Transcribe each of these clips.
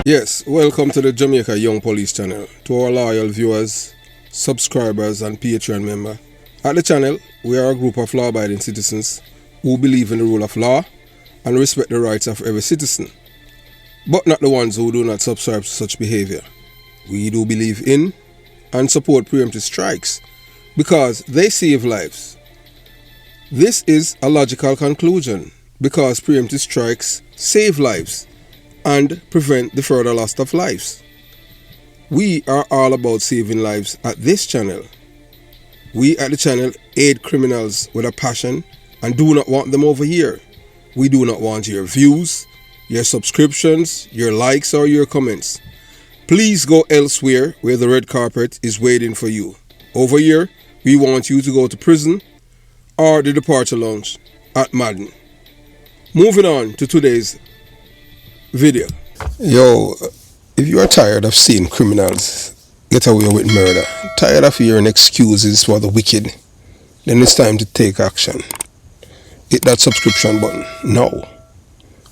Yes, welcome to the Jamaica Young Police channel. To our loyal viewers, subscribers and Patreon member. At the channel, we are a group of law-abiding citizens who believe in the rule of law and respect the rights of every citizen, but not the ones who do not subscribe to such behavior. We do believe in and support preemptive strikes because they save lives. This is a logical conclusion because preemptive strikes save lives and prevent the further loss of lives. We are all about saving lives at this channel. We at the channel aid criminals with a passion and do not want them over here. We do not want your views, your subscriptions, your likes or your comments. Please go elsewhere where the red carpet is waiting for you. Over here, we want you to go to prison or the departure lounge at Madden. Moving on to today's video. Yo, if you are tired of seeing criminals get away with murder, tired of hearing excuses for the wicked, then it's time to take action. Hit that subscription button now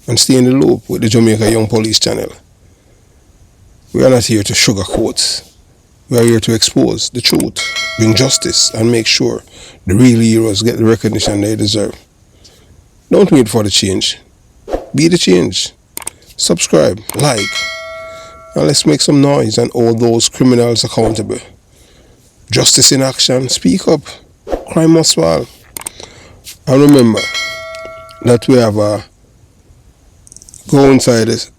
and stay in the loop with the Jamaica Young Police channel. We are not here to sugarcoat. We are here to expose the truth, bring justice, and make sure the real heroes get the recognition they deserve. Don't wait for the change. Be the change. Subscribe, like, and let's make some noise and hold those criminals accountable. Justice in action, speak up. Crime must fall. And remember that we have go inside the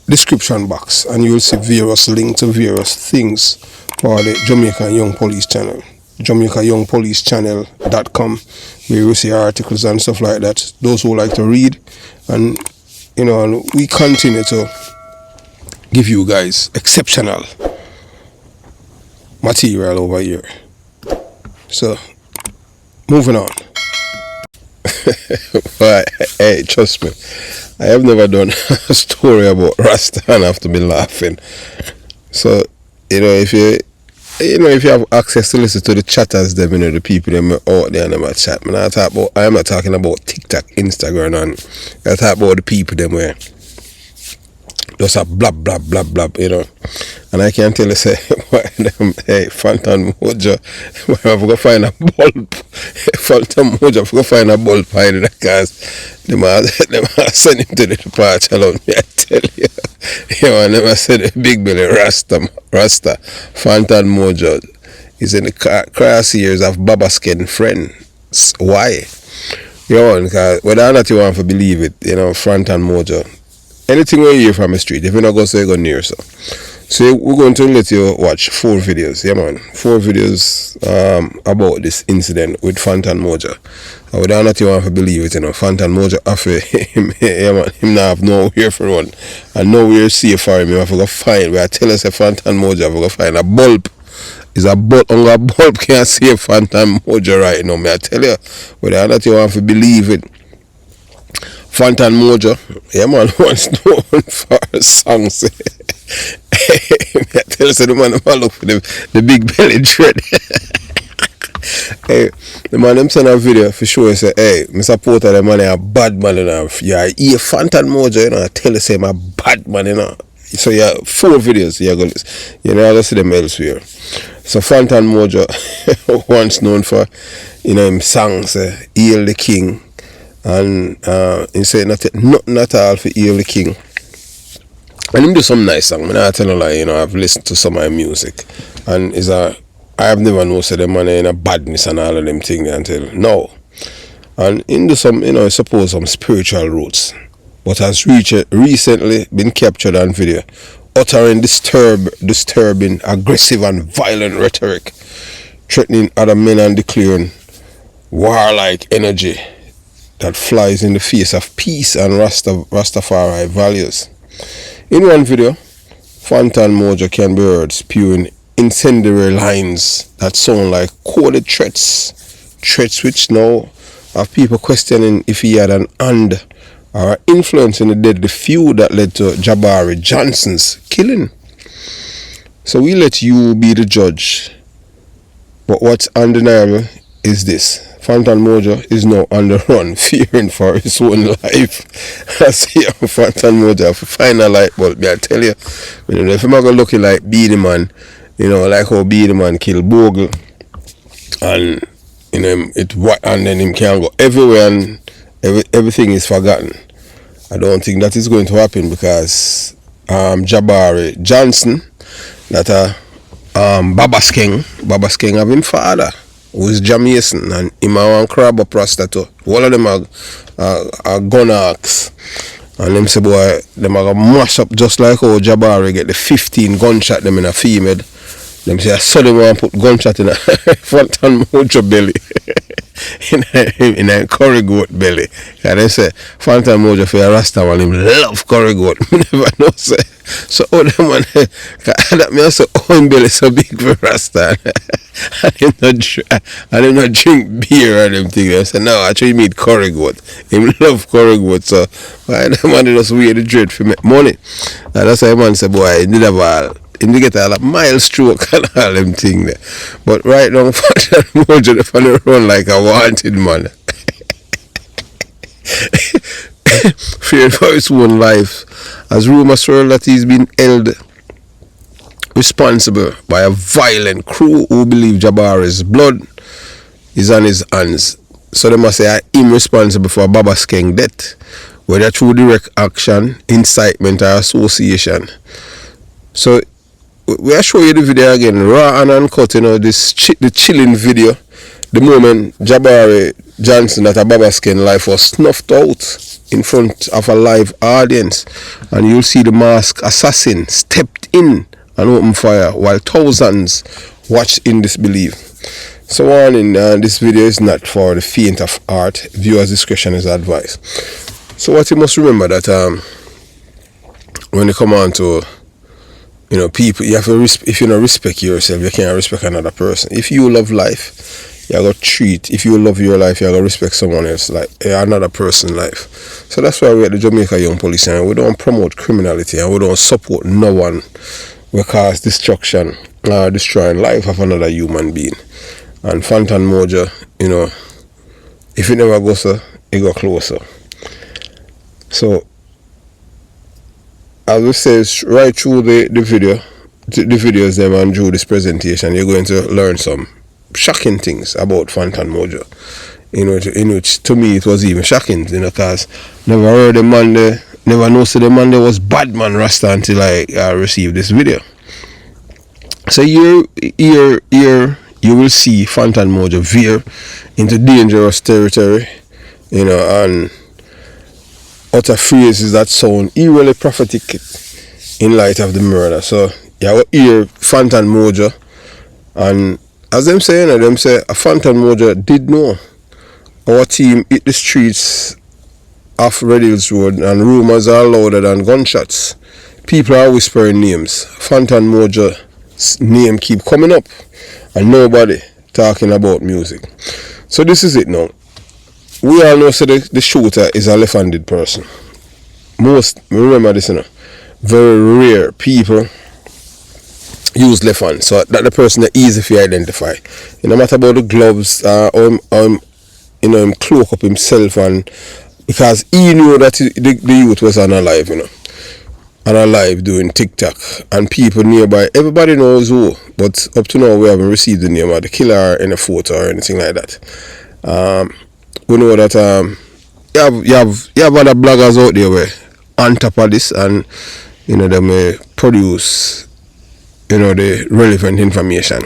description box and you'll see various links to various things for the Jamaica Young Police channel. JamaicaYoungPoliceChannel.com, where you see articles and stuff like that. Those who like to read, and we continue to give you guys exceptional material over here. So, moving on. Hey, trust me, I have never done a story about Rasta and have to be laughing. So, if you have access to listen to the chatters, them, the people them out there and them chat. I am not talking about TikTok, Instagram, and I talk about the people them where just a blah blah blah blah, And I can tell you, say, hey, Fantan Mojah, I've got to find a bulb. Fantan Mojah, I've got to find a bulb behind the cars. Them are send him to the departure alone, me I tell you. And them said the big belly Rasta, Fantan Mojah is in the crosshairs of Baba Skin friends. Why? Because whether or not you want to believe it, Fantan Mojah, anything we hear from the street, if you're not going to say go near so we're going to let you watch 4 videos, 4 videos about this incident with Fantan Mojah. And whether or not you want to believe it, Fantan Mojah after him, him now have nowhere for run and nowhere safe for him. You have to go find, where I tell us a Fantan Mojah, have to go find a bulb. Is a bulb, only a bulb can't save Fantan Mojah right now, I tell you. Whether or not you want to believe it, Fantan Mojah, once known for songs. I tell you, the man look for the big belly dread. Hey, the man them send a video for sure. Say, hey, I support the man, a bad man, Yeah, he a Fantan Mojah, I tell you, say, I'm a bad man, So, 4 videos, you're going to see them elsewhere. So, Fantan Mojah, once known for, him songs, Hail the King. And he said nothing at all for Hail the King. And him do some nice song. I not tell you lie, I've listened to some of my music. And I have never known the man in a badness and all of them things until no. And him do some, I suppose some spiritual roots. But has recently been captured on video, uttering disturbing, aggressive and violent rhetoric, threatening other men and declaring warlike energy that flies in the face of peace and Rastafari values. In one video, Fantan Mojah can be heard spewing incendiary lines that sound like coded threats which now have people questioning if he had an hand or influence in the deadly feud that led to Jabari Johnson's killing. So we let you be the judge, but what's undeniable is this: Fantan Mojah is now on the run, fearing for his own life. I see Fantan Mojah find a light bulb. I tell you, if I'm gonna look like Beenie Man, like how Beenie Man killed Bogle, and and then him can go everywhere and everything is forgotten. I don't think that is going to happen because Jabari Johnson, that Baba Skeng have him father, who is Jamaican, and him and Crab prostitute. All of them are gun axe. And them say, boy, them are gonna mash up just like how Jabari get the 15 gunshot them in a female. Them say, I saw them want put gunshot in a Fantan Mojah belly. in a curry goat belly. And they say, Fantan Mojah for a Rasta man, him love curry goat. I never know, say. So, all them man, that me also, him belly so big for Rasta. And him not drink beer or them things. I say, no, actually meet curry goat. Him love curry goat. So, why the man just wear the dread for make money? And that's why man say, boy, he did have all. Him to get all a mile stroke and all them thing there. But right now, Fantan Mojah they run like a wanted man. Feared for his own life. As rumors swirl that he's been held responsible by a violent crew who believe Jabari's blood is on his hands. So they must say him responsible for Baba Skeng death, whether through direct action, incitement or association. So we'll show you the video again, raw and uncut, the chilling video. The moment Jabari Johnson at a Baba Skeng life was snuffed out in front of a live audience, and you'll see the masked assassin stepped in and opened fire while thousands watched in disbelief. So warning, this video is not for the faint of heart. Viewers' discretion is advised. So what you must remember that when you come on to people, you have to if you don't respect yourself, you can't respect another person. If you love life, you gotta treat. If you love your life, you gotta respect someone else, like another person's life. So that's why we're at the Jamaica Young Police, and we don't promote criminality, and we don't support no one who cause destruction or destroying life of another human being. And Fantan Mojah, if it never goes so, it go closer. So as we say, right through the videos them and through this presentation, you're going to learn some shocking things about Fantan Mojah. In which to me it was even shocking, because never heard the man there, never know so the man there was bad man Rasta until I received this video. So here you will see Fantan Mojah veer into dangerous territory, and utter phrases that sound eerily prophetic in light of the murder. So you will hear Fantan Mojah, and as them say, Fantan Mojah did know our team hit the streets of Red Hills Road, and rumors are louder than gunshots. People are whispering names. Fantan Mojah's name keep coming up, and nobody talking about music. So this is it now. We all know the shooter is a left-handed person. Remember this, very rare people use left hand, so that the person is easy to identify. No matter about the gloves, him cloak up himself, and because he knew that the youth was unalive, unalive doing TikTok, and people nearby, everybody knows who, but up to now we haven't received the name of the killer in a photo or anything like that. We know that you have other bloggers out there where on top of this, and they may produce the relevant information.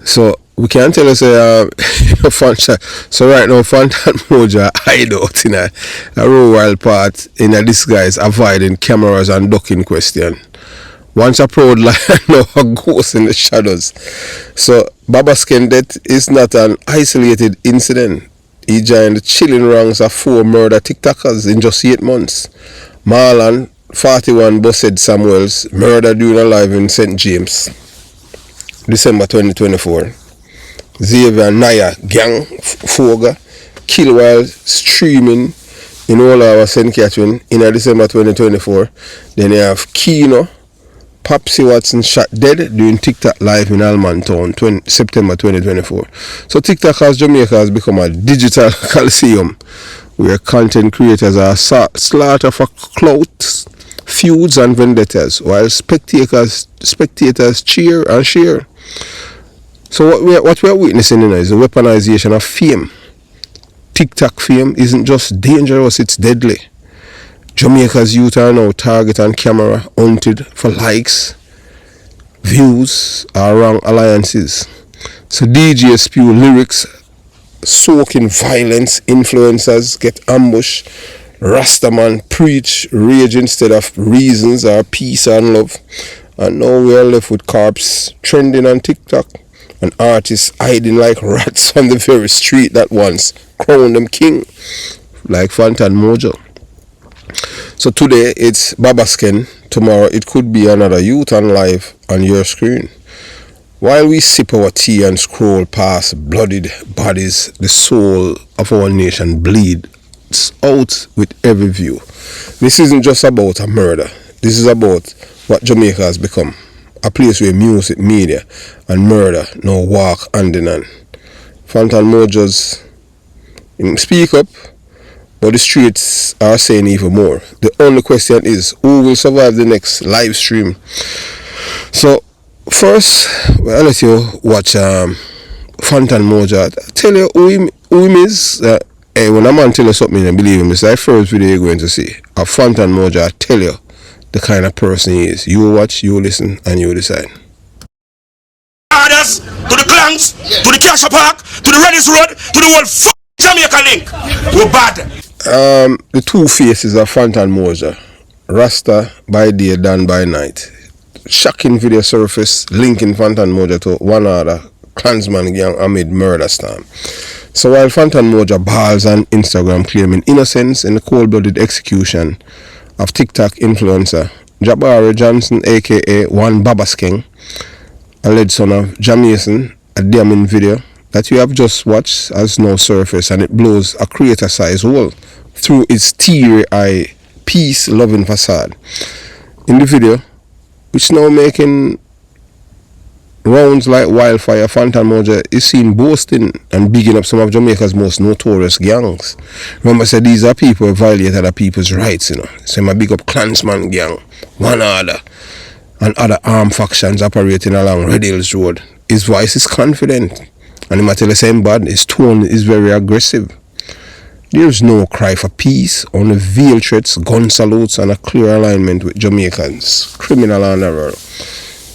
So we can tell us so right now Fantan Mojah hide out in a rural part in a disguise, avoiding cameras and ducking question. Once a proud lion, now a ghost in the shadows. So Baba Skeng death is not an isolated incident. He joined the chilling ranks of 4 murder TikTokers in just 8 months. Marlon, 41, Bussed Samuels, murdered during a live in St. James, December 2024. Xavier Naya, gang, Foga, killed while streaming in all our St. Catherine in December 2024. Then you have Kino, Popsy Watson shot dead during TikTok live in Almantown, September 2024. So TikTok as Jamaica has become a digital coliseum where content creators are slaughter for clout, feuds and vendettas, while spectators cheer and share. So what we are witnessing now is the weaponization of fame. TikTok fame isn't just dangerous, it's deadly. Jamaica's youth are now target and camera hunted for likes, views, or wrong alliances. So DJs spew lyrics, soak in violence, influencers get ambushed, Rastaman preach rage instead of reasons or peace and love. And now we are left with corpse trending on TikTok and artists hiding like rats on the very street that once crowned them king, like Fantan Mojah. So today it's Babasken, tomorrow it could be another youth on live on your screen. While we sip our tea and scroll past bloodied bodies, the soul of our nation bleeds out with every view. This isn't just about a murder. This is about what Jamaica has become. A place where music, media and murder now walk hand in hand. Fantan Mojah's speak up, but the streets are saying even more. The only question is, who will survive the next live stream? So first, I'll let you watch Fantan Mojah. Tell you who him is. Hey, when a man tell you something and believe him, it's the first video you're going to see. A Fantan Mojah tell you the kind of person he is. You watch, you listen, and you decide. Orders to the clans, to the Castle Park, to the Redis Road, to the whole Jamaica link. We're bad. The two faces of Fantan Mojah. Rasta by day, done by night. Shocking video surface linking Fantan Mojah to one other clansman gang amid murder storm. So while Fantan Mojah balls on Instagram claiming innocence in the cold-blooded execution of TikTok influencer Jabari Johnson aka One Babasken, alleged son of Jamaican, a damning video that you have just watched has now surfaced, and it blows a creator-sized hole through its teary-eyed, peace-loving facade. In the video, which now making rounds like wildfire, Fantan Mojah is seen boasting and bigging up some of Jamaica's most notorious gangs. Remember, said these are people who violate other people's rights, So my big up Clansman gang, One Order, and other armed factions operating along Red Hills Road. His voice is confident, and he might tell the same bad. His tone is very aggressive. There's no cry for peace, only veiled threats, gun salutes, and a clear alignment with Jamaicans, criminal and error.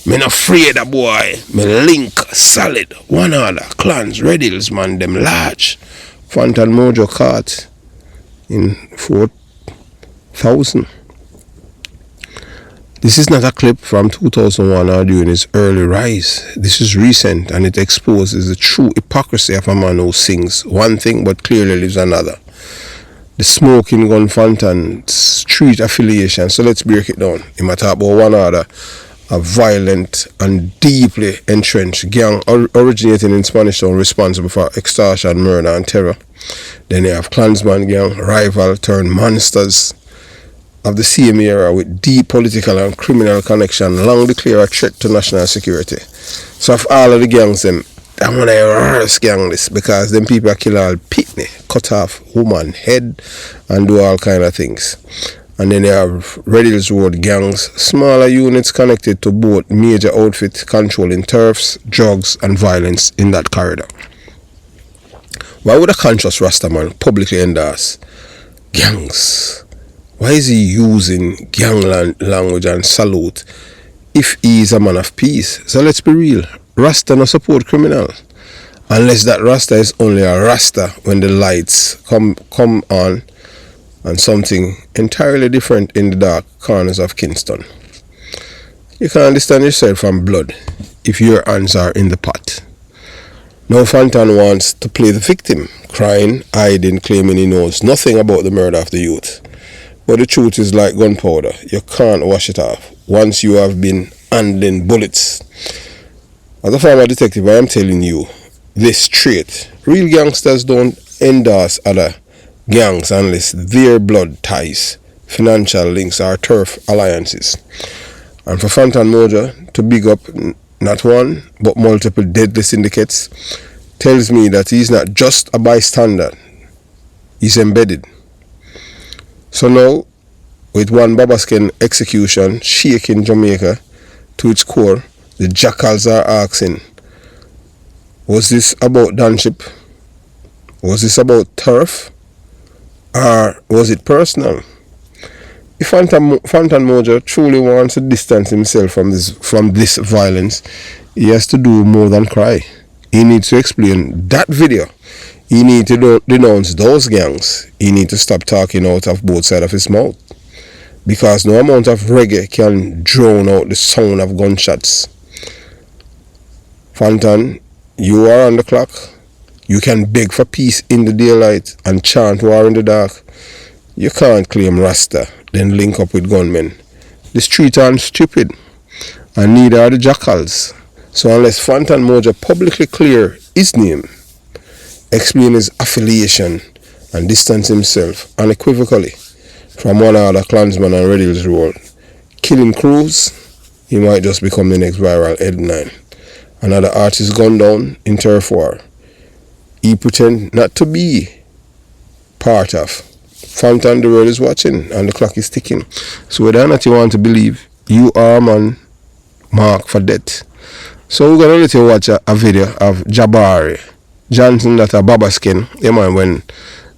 Me not afraid of boy. Me link solid. One Order, clans, Red Hills, man, them large. Fantan Mojah caught in 4,000. This is not a clip from 2001 or during his early rise. This is recent, and it exposes the true hypocrisy of a man who sings one thing but clearly lives another. The smoking gun Fantan street affiliation. So let's break it down. He might talk about One Order, a violent and deeply entrenched gang originating in Spanish Town, responsible for extortion, murder and terror. Then you have Clansman gang, rival turned monsters of the same era with deep political and criminal connection, long declare a threat to national security. So of all of the gangs, them, I'm one of the worst gang this, because them people kill all pitney, cut off woman head and do all kind of things. And then you have Red Hills Road gangs, smaller units connected to both major outfits controlling turfs, drugs and violence in that corridor. Why would a conscious Rastaman publicly endorse gangs? Why is he using gang language and salute if he is a man of peace? So let's be real. Rasta no support criminals. Unless that Rasta is only a Rasta when the lights come on and something entirely different in the dark corners of Kingston. You can't distance yourself from blood if your hands are in the pot. Now Fantan wants to play the victim, crying, hiding, claiming he knows nothing about the murder of the youth. But the truth is like gunpowder. You can't wash it off once you have been handling bullets. As a former detective, I am telling you this straight. Real gangsters don't endorse other gangs unless their blood ties, financial links or turf alliances. And for Fantan Mojah to big up not one but multiple deadly syndicates tells me that he's not just a bystander, he's embedded. So now, with one Babasken execution shaking Jamaica to its core, the jackals are asking, was this about Danship? Was this about turf? Or was it personal? If Fantan Mojah truly wants to distance himself from this violence, he has to do more than cry. He needs to explain that video. He needs to denounce those gangs. He needs to stop talking out of both sides of his mouth. Because no amount of reggae can drown out the sound of gunshots. Fantan, you are on the clock. You can beg for peace in the daylight and chant war in the dark. You can't claim Rasta, then link up with gunmen. The street aren't stupid, and neither are the jackals. So unless Fantan Mojah publicly clear his name, explain his affiliation, and distance himself unequivocally from one other clansman and Redill's role, killing crews, he might just become the next viral headline. Another artist gunned down in turf war. He pretend not to be part of. Fantan, the world is watching and the clock is ticking. So whether or not you want to believe, you are a man marked for death. So we're going to let you watch a video of Jabari Johnson, that a Babasken. Yeah man, when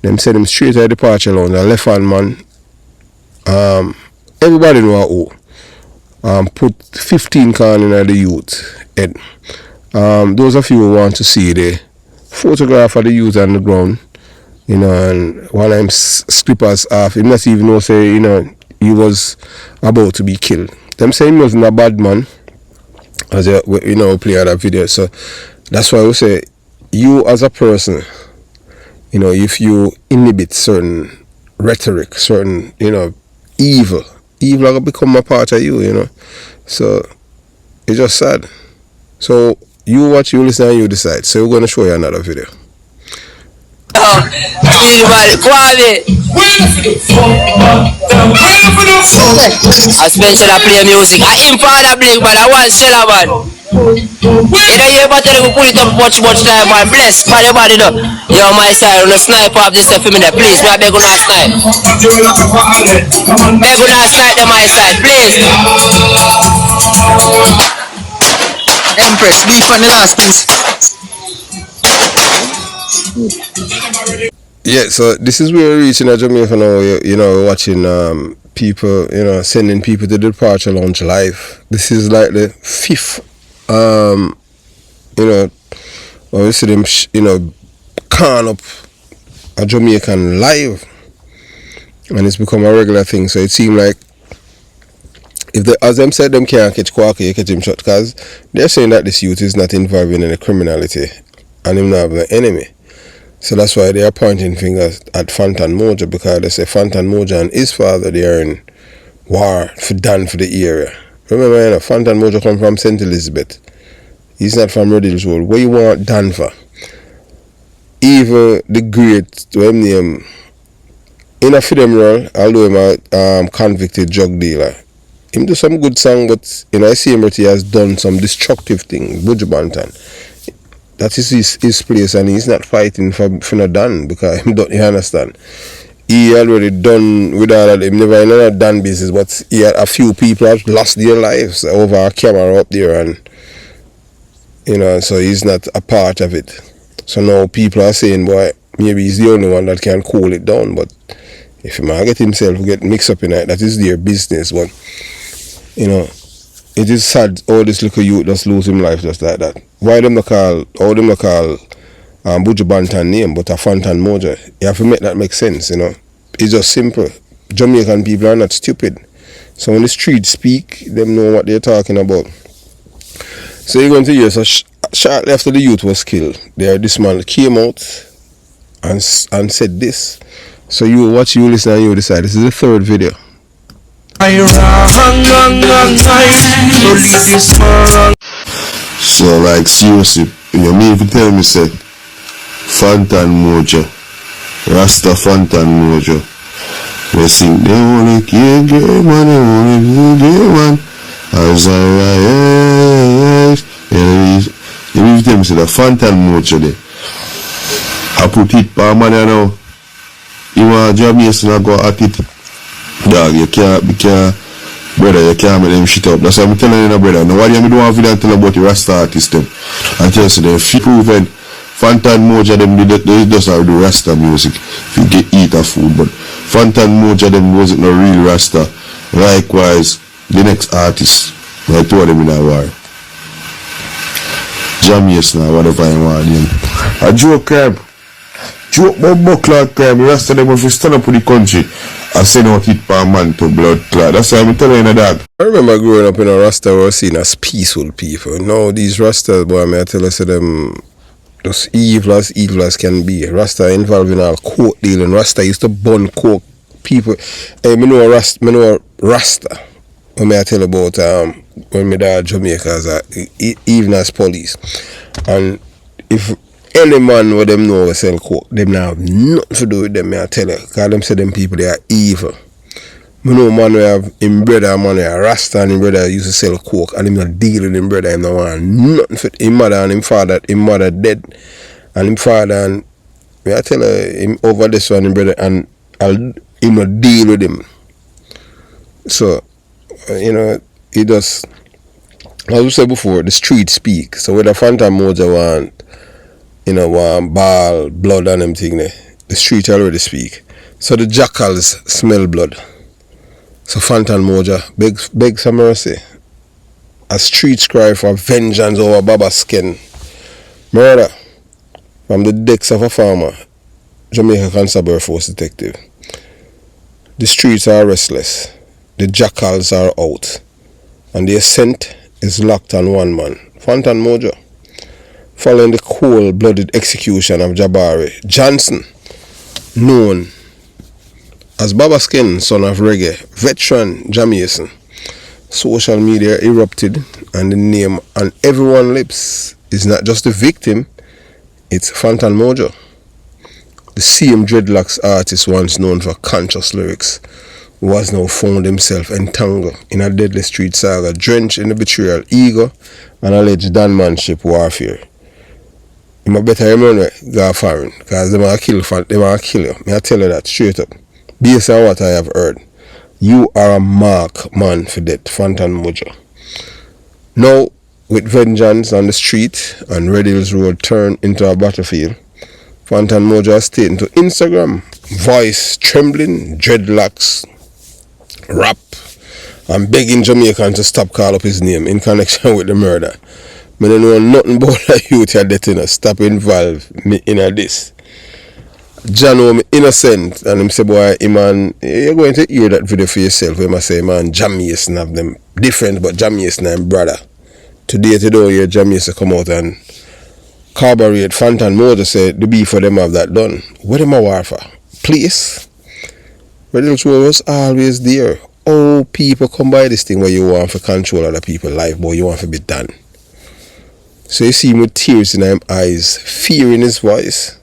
them send him straight to the departure lounge, the left hand man, everybody know who. Put 15 can in the youth head. Those of you who want to see the photograph of the youth on the ground, you know, and one of them scrippers off, him not even know say, you know, he was about to be killed. Them saying he wasn't a bad man, as you know, play that video. So that's why we say, you as a person, you know, if you inhibit certain rhetoric, certain, you know, evil will become a part of you, you know. So it's just sad. So you watch, you listen, and you decide. So we're going to show you another video. I special I play music. I impart a big man. I want seller man. You know you ever tell me put it up much time man. Bless for your body though. You on my side on the sniper of this stuff for me there. Please, me I beg you not snipe. Beg you not snipe on my side, please. Empress, beef on the last piece. Yeah, so this is where we're reaching at Jamaica now. You know, watching people, you know, sending people to the departure lounge live. This is like the fifth, you know, when we see them, you know, can up a Jamaican live, and it's become a regular thing. So it seems like if they, as them said, them can't catch Quacky, you catch him shot, because they're saying that this youth is not involved in any criminality and him not have an enemy. So that's why they are pointing fingers at Fantan Mojah, because they say Fantan Mojah and his father, they are in war for the area. Remember, you know, Fantan Mojah come from St. Elizabeth. He's not from Redill's Road. What you want Dan for? Even the great, when name, in a film role, although him a convicted drug dealer, him do some good song, but in I see him he has done some destructive thing. Buju Banton. That is his place, and he's not fighting for no done, because him don't, you understand. He already done with all of them, never in a done business, but he had a few people have lost their lives over a camera up there, and you know, so he's not a part of it. So now people are saying, boy, maybe he's the only one that can cool it down, but if he might get himself get mixed up in it, that is their business. But you know, it is sad all this little youth just lose him life just like that. Why them not call Buju Banton name, but a Fantan Mojah? You have to make that make sense, you know. It's just simple. Jamaican people are not stupid. So when the streets speak, them know what they're talking about. So you're going to hear, so shortly after the youth was killed, this man came out and said this. So you watch, you listen, and you decide. This is the third video. So like seriously, you mean to tell me say Fantan Mojah, Rasta Fantan Mojah, we sing they only kill gay man, they only kill gay man, As I rise, you tell me say the Fantan Mojah there. I put it per man now. You want Jamaican I go at it. Dog, you can't brother, you can't make them shit up. That's what I'm telling you, brother. Now, what do you do want to tell about the Rasta artist them? And tell you, them proven Fantan Mojah them they just have the Rasta music. If you get eat a food, but Fantan Mojah them wasn't no real Rasta. Likewise, the next artist, I told them in a war. Jamaican or whatever you want him. A joke crime. Joke about clot crime. The rest of them have to stand up with the country and send out it per man to blood clot. That's why I'm telling you that. I remember growing up in a Rasta we were seen as peaceful people. Now these Rastas, boy, I tell you, say them just evil as can be. Rasta involved in all coke dealing. Rasta used to burn coke people. Hey, me know a Rasta. When I tell about when my dad Jamaica as even as police. And if any man with them know we sell coke, them now have nothing to do with them, I tell you. Because them say them people they are evil. I know man we have him brother, man we are Rasta and him brother used to sell coke and him not deal with him brother, him no want nothing for him mother and him mother dead and him father and I tell you him over this one him brother and him not deal with him. So he does, as we said before, the street speak. So whether Fantan Mojah want ball, blood and them thing there, the street already speak. So the jackals smell blood. So Fantan Mojah beg some mercy. A street cry for vengeance over Baba's skin. Murder from the decks of a farmer, Jamaica Constable Force detective. The streets are restless. The jackals are out. And the scent is locked on one man, Fantan Mojah. Following the cold-blooded execution of Jabari Johnson, known as Baba Skin, son of reggae, veteran Jamaican, social media erupted and the name on everyone's lips is not just the victim, it's Fantan Mojah. The same dreadlocks artist once known for conscious lyrics who has now found himself entangled in a deadly street saga, drenched in the betrayal, ego, and alleged danmanship warfare. You might better remember go foreign, because they might kill you. I tell you that straight up. Based on what I have heard, you are a mark man for death, Fantan Mojah. Now, with vengeance on the street and Red Hills Road turned into a battlefield, Fantan Mojah stating to Instagram, voice trembling, dreadlocks, rap, and begging Jamaicans to stop call up his name in connection with the murder. I don't know nothing about the youth here that stop involve me in this. John know me innocent and him say boy, man, you're going to hear that video for yourself where I say man, Jamaican have them different but Jamaican and brother. Today hear Jamaican come out and corroborate Fantan Mojah said the beef for them have that done. What am I war for? Please. Red Hills Road was always there. Oh, people come by this thing where you want to control other people's life, boy, you want to be done. So you see him with tears in his eyes, fear in his voice.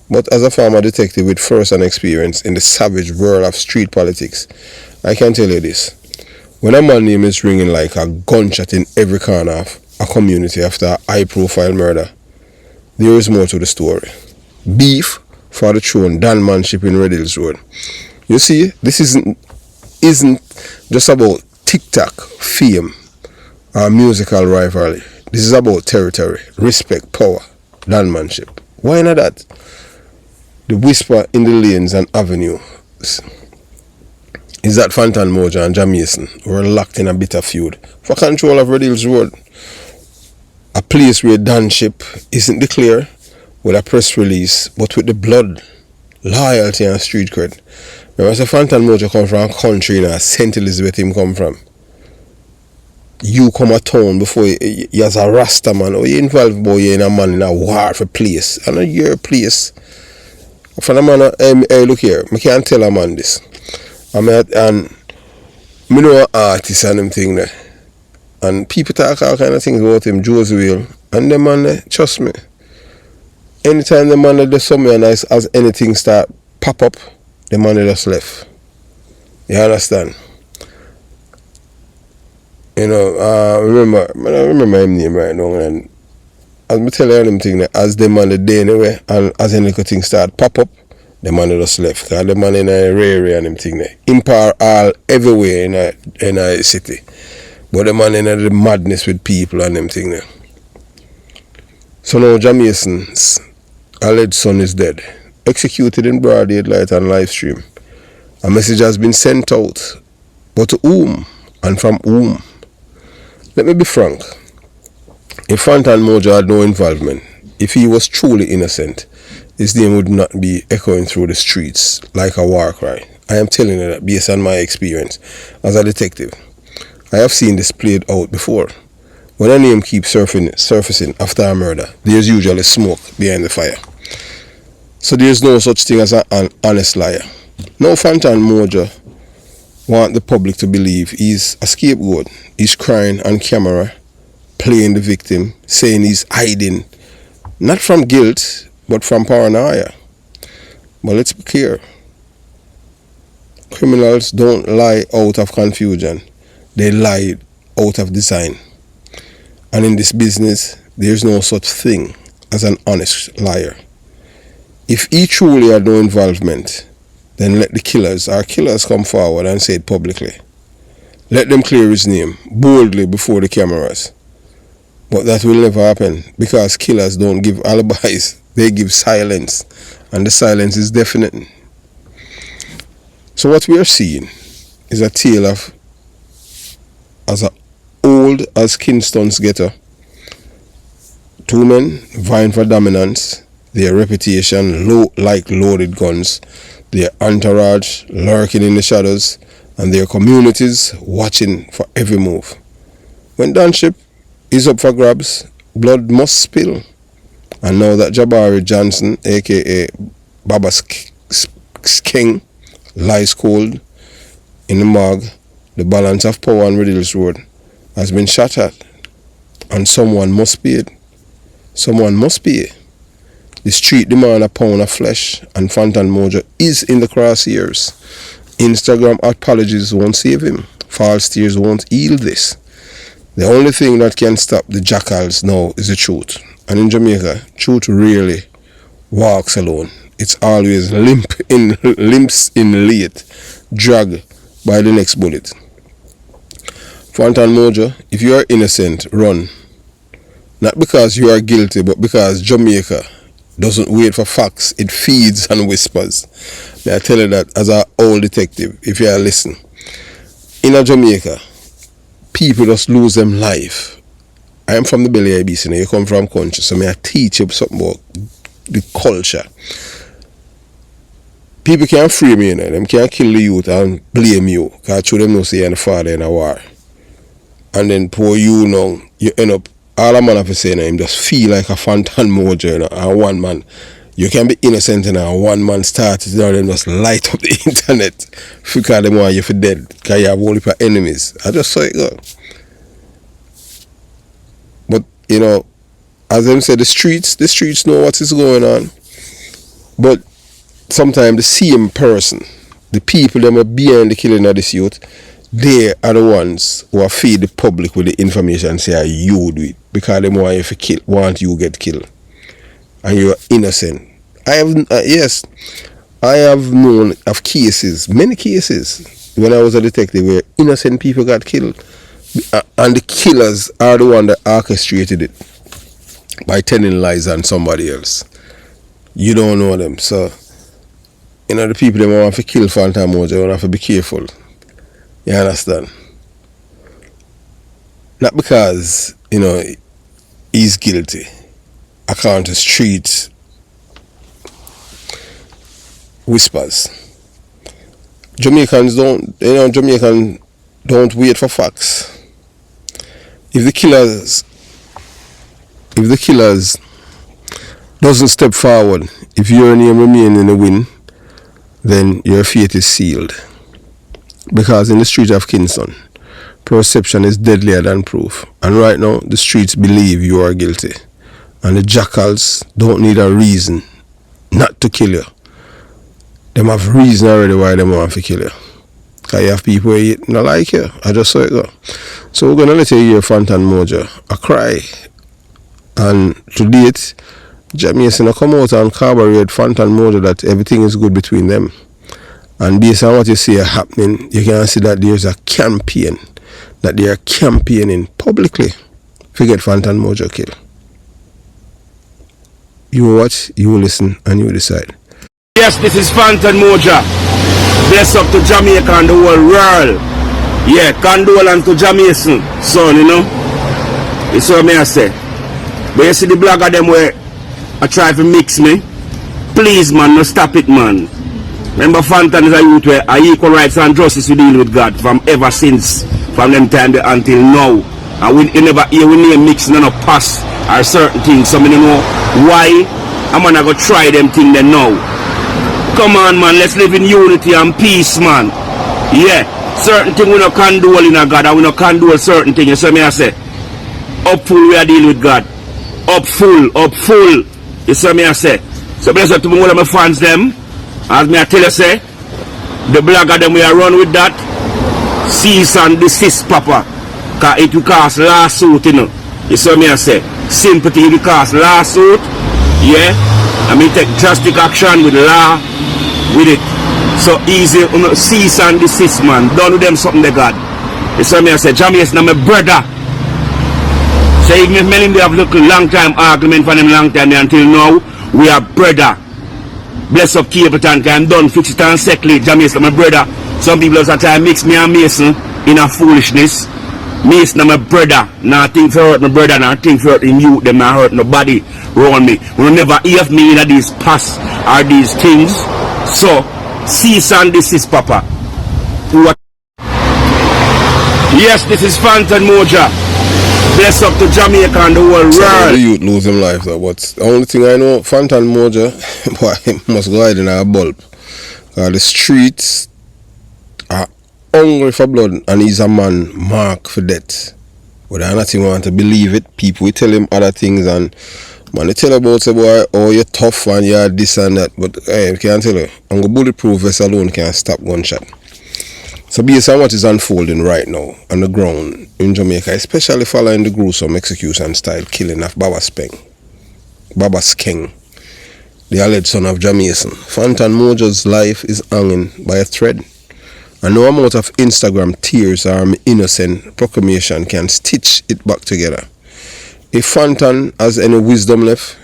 But as a former detective with first-hand experience in the savage world of street politics, I can tell you this. When a man's name is ringing like a gunshot in every corner of a community after a high-profile murder, there is more to the story. Beef for the throne, danmanship in Red Hills Road. You see, this isn't just about TikTok, fame, or musical rivalry. This is about territory, respect, power, danmanship. Why not that? The whisper in the lanes and avenues is that Fantan Mojah and Jamaican were locked in a bitter feud for control of Red Hills Road, a place where danship isn't declared with a press release, but with the blood, loyalty, and street cred. Remember, say Fantan Mojah come from a country in St. Elizabeth him come from. You come a town before you as a Rasta man, or you involved boy you in a man in a war for place. And your place. For the man, hey, look here, I can't tell a man this. And me know an artist and them thing there. And people talk all kind of things about him, Josie Will. And the man, trust me, anytime the man does something nice as anything start pop up, the man just left. You understand? You know, I remember him name right now, and as me tell you them thing that as them on the day anyway, and as any little thing start pop up, the man just left. Cause the man in a rare and them thing there. Empire all everywhere in a city. But the man in the madness with people and them thing there. So now Jamaison's alleged son is dead. Executed in broad daylight on live stream. A message has been sent out. But to whom? And from whom? Let me be frank. If Fantan Mojah had no involvement, if he was truly innocent, his name would not be echoing through the streets like a war cry. I am telling you that based on my experience as a detective. I have seen this played out before. When a name keeps surfacing after a murder, there's usually smoke behind the fire. So there's no such thing as an honest liar. No Fantan Mojah want the public to believe he's a scapegoat. He's crying on camera, playing the victim, saying he's hiding, not from guilt, but from paranoia. But let's be clear. Criminals don't lie out of confusion. They lie out of design. And in this business, there's no such thing as an honest liar. If he truly had no involvement, then let the killers come forward and say it publicly. Let them clear his name boldly before the cameras. But that will never happen because killers don't give alibis, they give silence, and the silence is definite. So what we are seeing is a tale of as old as Kingston's ghetto. Two men vying for dominance, their reputation low like loaded guns, their entourage lurking in the shadows, and their communities watching for every move. When Donship is up for grabs, blood must spill. And now that Jabari Johnson, aka Baba's King, lies cold in the morgue, the balance of power on Riddle's Road has been shattered, and someone must pay it. Someone must pay. The street demand a pound of flesh, and Fantan Mojah is in the crosshairs. Instagram apologies won't save him. False tears won't heal this. The only thing that can stop the jackals now is the truth. And in Jamaica, truth rarely walks alone. It's always limps in late, dragged by the next bullet. Fantan Mojah, if you are innocent, run. Not because you are guilty, but because Jamaica doesn't wait for facts, it feeds and whispers. May I tell you that as an old detective, if you are listening. In a Jamaica, people just lose them life. I am from the Belly IBC, you come from country, so may I teach you something about the culture. People can't free me, them can't kill the youth and blame you, because through them know say you're the father in a war. And then poor you now, you end up, all a man have to say him just feel like a Fantan Mojah, and one man. You can be innocent and one man started, them just light up the internet because they want you for dead, because you have all your enemies. I just saw it go. But, as them say, the streets know what is going on. But sometimes the same person, the people that are behind the killing of this youth, they are the ones who are feed the public with the information and say, you do it, because they want you to kill, want you get killed. And you're innocent. I have known of cases, many cases, when I was a detective where innocent people got killed. And the killers are the one that orchestrated it by telling lies on somebody else. You don't know them. So, the people that want to kill Fantan Mojah, have to be careful. You understand? Not because, he's guilty. According to street whispers. Jamaicans don't wait for facts. If the killers doesn't step forward, if your name remain in the wind, then your fate is sealed. Because in the street of Kingston, perception is deadlier than proof. And right now, the streets believe you are guilty. And the jackals don't need a reason not to kill you. Them have reason already why they want to kill you. Because you have people who not like you. I just saw it go. So we're going to let you hear Fantan Mojah a cry. And to date, Jamaican come out and corroborate Fantan Mojah that everything is good between them. And based on what you see happening, you can see that there's a campaign. That they are campaigning publicly to get Fantan Mojah killed. You watch, you listen, and you decide. Yes, this is Fantan Mojah. Bless up to Jamaica and the whole world. Yeah, condolence to Jamaican son, you know. It's what me I say. But you see the blogger them where I try to mix me. Please man, no stop it man. Remember Fantan is a youth where equal rights and justice we deal with God from ever since. From them time until now. And we never hear we name mix none of pass or certain things. So I don't know why I'm gonna go try them things then now. Come on man, let's live in unity and peace man. Yeah, certain things we no condole in a God and we no condole certain things. So me I say, up full we are dealing with God. Up full, up full. You see me I say. So bless up to all of my fans them. As me I tell you say, the blogger them we are run with that. Cease and desist papa. Cause it will cause lawsuit, you know. You see me I say. Sympathy will cause lawsuit. Yeah. I mean take drastic action with law. With it. So easy, you know, cease and desist man. Don't do them something they got. You see me I say, Jamaican is my brother. So even if many have looked long time argument for them long time until now, we are brother. Bless up Capleton, cause I'm done, fix it and settle it. Jamaican my brother. Some people are trying to mix me and Mason in a foolishness. Mason is my brother. Now think for hurt my brother, now think for hurt him you, them not hurt nobody around me. We will never hear me in these past or these things. So, cease and desist, Papa. Yes, this is Fantan Mojah. Bless up to Jamaica and the whole world. The youth lose them life though, but the only thing I know, Fantan Mojah, boy, he must go hide in a bulb. The streets are hungry for blood and he's a man marked for death. Whether or not you want to believe it, people will tell him other things and man, they tell about say boy, oh you're tough and you're this and that, but hey, I can't tell you, on the bulletproof vest alone can't stop gunshot. So based on what is unfolding right now on the ground in Jamaica, especially following the gruesome execution style killing of Baba Skeng, the alleged son of Jamaican, Fantan Mojah's life is hanging by a thread. And no amount of Instagram tears or innocent proclamation can stitch it back together. If Fantan has any wisdom left,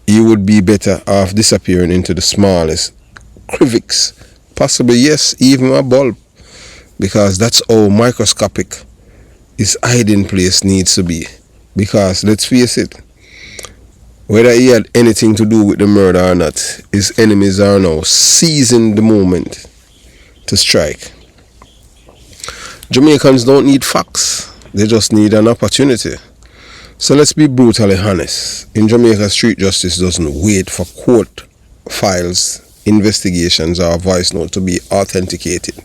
he would be better off disappearing into the smallest crevice, possibly yes, even a bulb. Because that's how microscopic his hiding place needs to be. Because let's face it, whether he had anything to do with the murder or not, his enemies are now seizing the moment to strike. Jamaicans don't need facts, they just need an opportunity. So let's be brutally honest. In Jamaica, street justice doesn't wait for court files, investigations or voice note to be authenticated.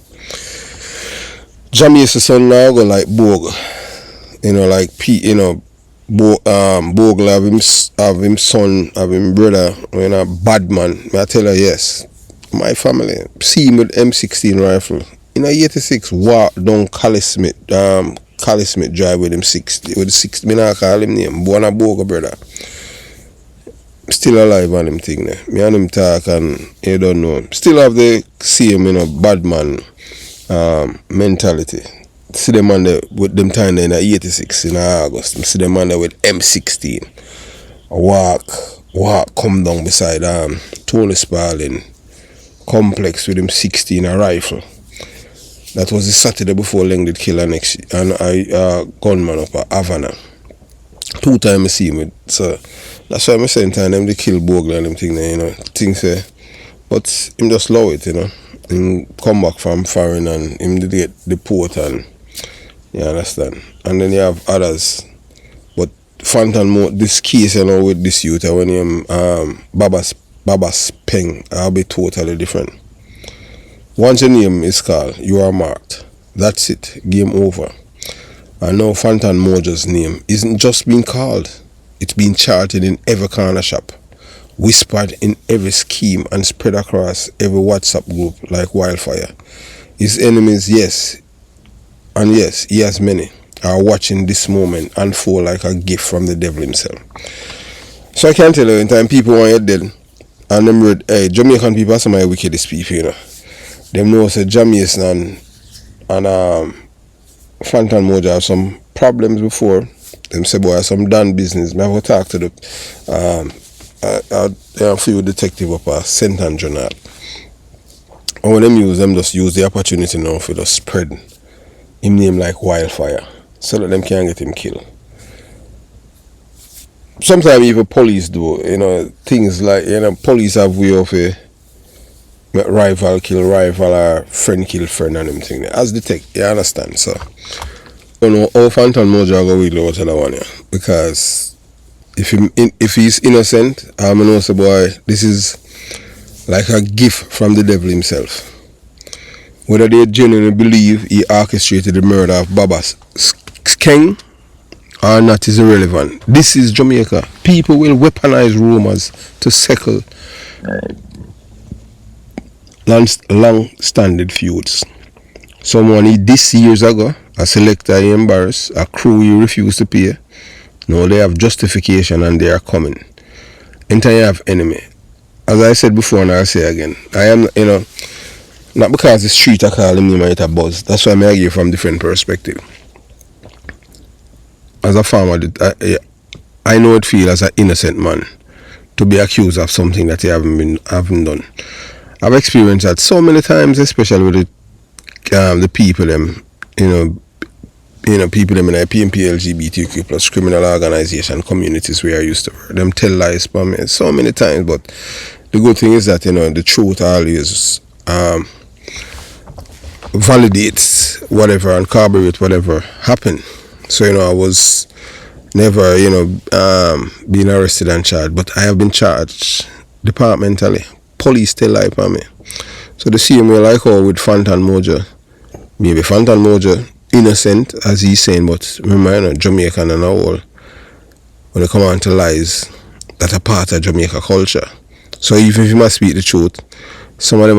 Jamaica's son now go like Bogle, you know, like Bogle have him son, have him brother, you know, bad man. I tell her yes, my family see him with M16 rifle in a 86 walk down Coliseum drive with him 60 with the 60. Me not call him name, Bona Bogle brother. Still alive on him thing there. Me and him talk and you don't know. Still have the same, you know, bad man mentality. See them on there with them time there in 86 in August. See them on there with M16. Walk, come down beside Tony Spalding complex with him 16 a rifle. That was the Saturday before Leng did kill and a gunman up at Havana. 2 times I see him. So that's why I'm saying time them they kill Bogle and them thing there, you know. Things there. But him just love it, you know. Him come back from foreign and him did get deported and you understand. And then you have others. But Fantan, this case, you know, with this youth when him Baba's Peng, I'll be totally different. Once your name is called, you are marked. That's it. Game over. And now Fantan Mojah's name isn't just being called. It's being charted in every corner shop, whispered in every scheme and spread across every WhatsApp group like wildfire. His enemies, yes, and yes, he has many, are watching this moment unfold like a gift from the devil himself. So I can tell you, in time people want you dead, and them read, hey, Jamaican people are some of the wickedest people, you know. Them know say Jamaican and Fantan Mojah have some problems before. Them say boy some done business. I have to talk to the a few detective up a Sentan journal. And when them just use the opportunity now for just spread him name like wildfire, so that them can't get him killed. Sometimes even police do, you know, things like, you know, police have way of a rival kill rival or friend kill friend and them thing. As detective, you understand? So you know how Fantan Mojah go really out of that one, yeah. Because if he's innocent, I'm gonna say boy, this is like a gift from the devil himself. Whether they genuinely believe he orchestrated the murder of Baba's king or not is irrelevant. This is Jamaica. People will weaponize rumors to settle long-standing feuds. Someone he this years ago, a selector he embarrassed, a crew he refused to pay. Now they have justification and they are coming. Enter you have enemy. As I said before and I'll say again, I am, you know, not because the street are calling me might a buzz. That's why I argue from different perspective. As a farmer, I know it feels as an innocent man to be accused of something that you haven't done. I've experienced that so many times, especially with the people them, people them in the PMP LGBTQ plus criminal organization communities where I used to work. Them tell lies for me so many times, but the good thing is that, you know, the truth always validates whatever and corroborates whatever happened. So, you know, I was never, being arrested and charged, but I have been charged departmentally. Police tell lie for me. So the same way like how with Fantan Mojah, maybe Fantan Mojah innocent as he's saying, but remember, you know, Jamaican and all, when they come on to lies, that are part of Jamaica culture. So even if he must speak the truth, some of them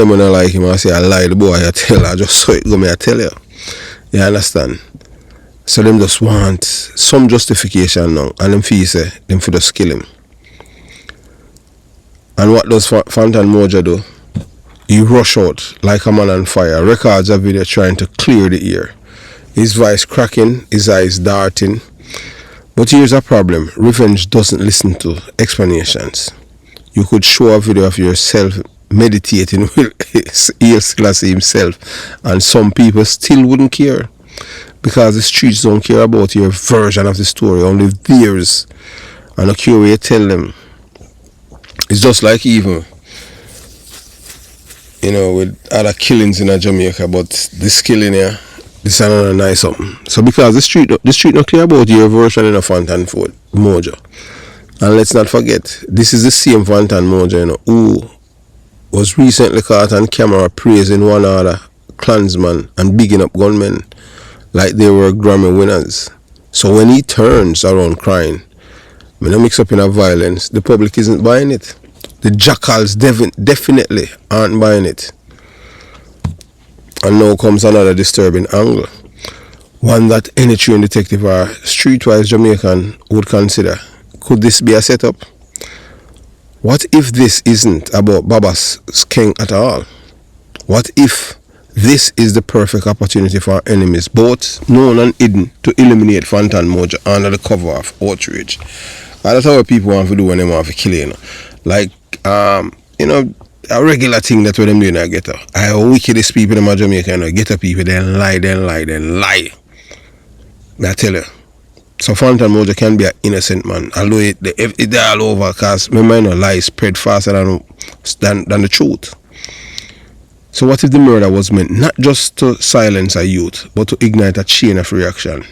when I like him, I say I lie the boy, I tell, I just saw it go me, I tell you. You understand? So them just want some justification now, and them feel say them for just kill him. And what does Fantan Mojah do? He rush out like a man on fire, records a video trying to clear the air. His voice cracking, his eyes darting. But here's a problem, revenge doesn't listen to explanations. You could show a video of yourself meditating with Selassie himself, and some people still wouldn't care. Because the streets don't care about your version of the story, only theirs. And the cure you tell them. It's just like even, with other killings in Jamaica, but this killing here, this is another nice something. So because the street not care about your version in a Fantan Mojah. And let's not forget, this is the same Fantan Mojah, who was recently caught on camera praising one other clansman and bigging up gunmen like they were Grammy winners. So when he turns around crying, when I mix up in a violence, the public isn't buying it. The jackals definitely aren't buying it. And now comes another disturbing angle. One that any trained detective or streetwise Jamaican would consider. Could this be a setup? What if this isn't about Baba's king at all? What if this is the perfect opportunity for our enemies, both known and hidden, to eliminate Fantan Mojah under the cover of outrage? And that's what people want to do when they want to kill you. Like, a regular thing that what them doing in the ghetto. I wickedest people in Jamaica, ghetto people, then lie. I tell you. So Fantan Mojah can be an innocent man, although it's all over, because remember, lies spread faster than the truth. So what if the murder was meant not just to silence a youth, but to ignite a chain of reaction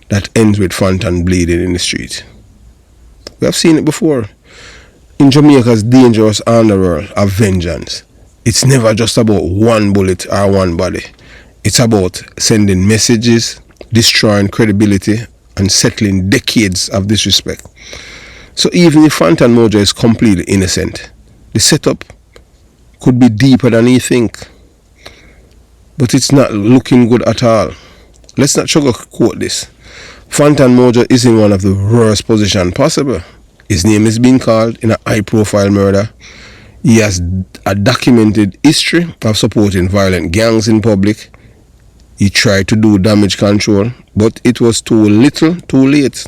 that ends with Fantan bleeding in the street? We have seen it before. In Jamaica's dangerous underworld of vengeance, it's never just about one bullet or one body. It's about sending messages, destroying credibility, and settling decades of disrespect. So even if Fantan Mojah is completely innocent, the setup could be deeper than you think. but it's not looking good at all. Let's not sugarcoat this. Fantan Mojah is in one of the worst positions possible. His name is being called in a high-profile murder. He has a documented history of supporting violent gangs in public. He tried to do damage control, but it was too little, too late.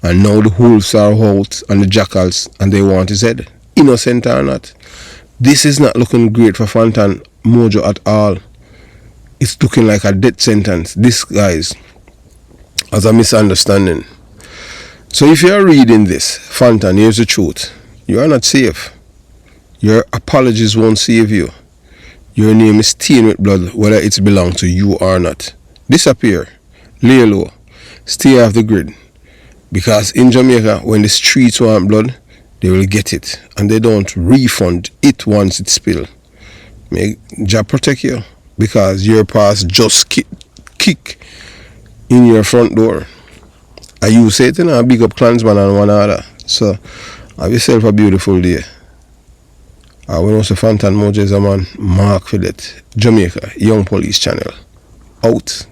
And now the wolves are out and the jackals, and they want his head, innocent or not. This is not looking great for Fantan Mojah at all. It's looking like a death sentence. This, guys, has a misunderstanding. So if you're reading this, Fantan, here's the truth. You are not safe. Your apologies won't save you. Your name is stained with blood, whether it belongs to you or not. Disappear. Lay low. Stay off the grid. Because in Jamaica, when the streets want blood, they will get it. And they don't refund it once it's spilled. May Jah protect you. Because your past just kick in your front door. And you say it, big up clansman and one other. So, have yourself a beautiful day. I will also Fantan Mojah is a man, Mark for that. Jamaica, Young Police Channel. Out.